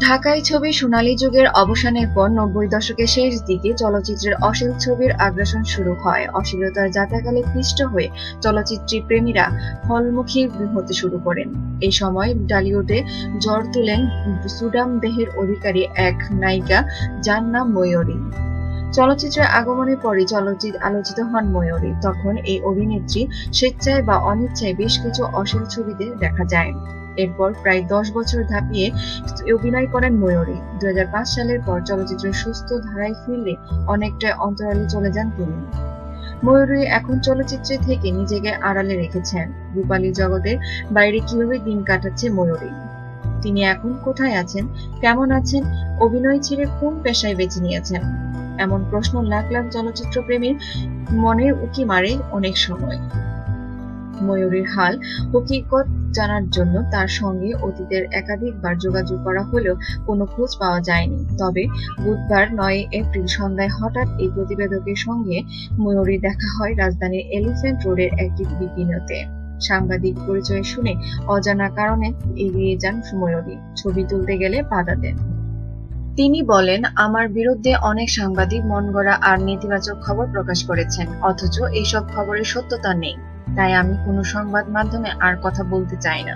ঢাকাই ছবির সোনালী যুগের অবসানের পর ৯০ দশকের শেষ দিকে চলচ্চিত্রের অশ্লীল ছবির আগ্রাসন শুরু হয়। অশ্লীলতার যাতাকালে পিষ্ট হয়ে চলচ্চিত্রী প্রেমীরা হলমুখী হতে শুরু করেন। এই সময় টলিউডে ঝড় তুলেন সুঠাম দেহের অধিকারী এক নায়িকা, যার নাম ময়ূরী। চলচ্চিত্রের আগমনের পরই আলোচিত হন ময়ূরী। তখন এই অভিনেত্রী স্বেচ্ছায় বা অনিচ্ছায় বেশ কিছু অশ্লীল ছবিতে দেখা যায়। এরপর প্রায় ১০ বছর ধাপিয়ে অভিনয় করেন ময়ূরী। ২০০৫ সালের পর চলচ্চিত্রের সুস্থ ধারায় ফিরলে অনেকটা অন্তরালে চলে যান তিনি। ময়ূরী এখন চলচ্চিত্রে থেকে নিজেকে আড়ালে রেখেছেন। রূপালী জগতের বাইরে কিভাবে দিন কাটাচ্ছে ময়ূরী, তিনি এখন কোথায় আছেন, কেমন আছেন, অভিনয় ছেড়ে কোন পেশায় বেছে নিয়েছেন, এমন প্রশ্ন লাখ লাখ চলচ্চিত্র প্রেমীর মনের উকি মারে অনেক সময়। ময়ূরীর হাল হকিকত জানার জন্য তার সঙ্গে অতীতের একাধিকবার যোগাযোগ করা হলেও কোনো খোঁজ পাওয়া যায়নি। তবে বুধবার ৯ এপ্রিল সন্ধ্যায় হঠাৎ এই প্রতিবেদকের সঙ্গে ময়ূরীর দেখা হয় রাজধানীর এলিফ্যান্ট রোডের একটি বিপিএতে। সাংবাদিক পরিচয় শুনে অজানা কারণে এগিয়ে যান ময়ূরী। ছবি তুলতে গেলে বাধা দেন। তিনি বলেন, আমার বিরুদ্ধে অনেক সাংবাদিক মনগড়া আর নেতিবাচক খবর প্রকাশ করেছেন, অথচ এইসব খবরের সত্যতা নেই। তাই আমি কোনো সংবাদ মাধ্যমে আর কথা বলতে চাই না।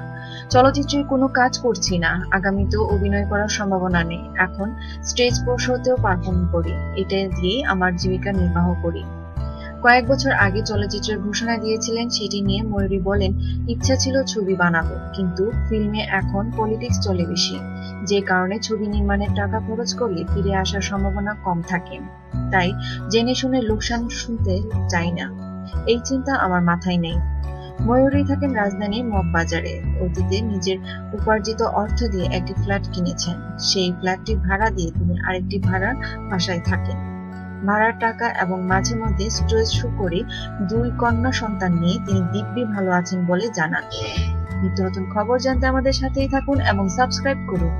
চলচ্চিত্রের কোনো কাজ করছি না, আগামীতেও অভিনয় করার সম্ভাবনা নেই। এখন স্টেজ শোতেও পারফর্ম করি, এটা দিয়েই আমার জীবিকা নির্বাহ করি। কয়েক বছর আগে চলচ্চিত্রের ঘোষণা দিয়েছিলেন, সেটি নিয়ে ময়ূরী বলেন, ইচ্ছা ছিল ছবি বানাবো, কিন্তু ফিল্মে এখন পলিটিক্স চলে বেশি, যে কারণে ছবি নির্মাণের টাকা খরচ করলে ফিরে আসার সম্ভাবনা কম থাকে। তাই জেনে শুনে লোকসান শুনতে চাই না, এই চিন্তা আমার মাথায় নেই। ময়ূরী থাকেন রাজধানীর মগবাজারে। অতীতে নিজের উপার্জিত অর্থ দিয়ে একটি ফ্ল্যাট কিনেছেন। সেই ফ্ল্যাটটি ভাড়া দিয়ে তিনি আরেকটি ভাড়ার বাসায় থাকেন। ভাড়ার টাকা এবং মাঝে মধ্যে স্ট্রেস শো করে 2 কন্যা সন্তান নিয়ে তিনি দিব্যি ভালো আছেন বলে জানান। নিত্য নতুন খবর জানতে আমাদের সাথেই থাকুন এবং সাবস্ক্রাইব করুন।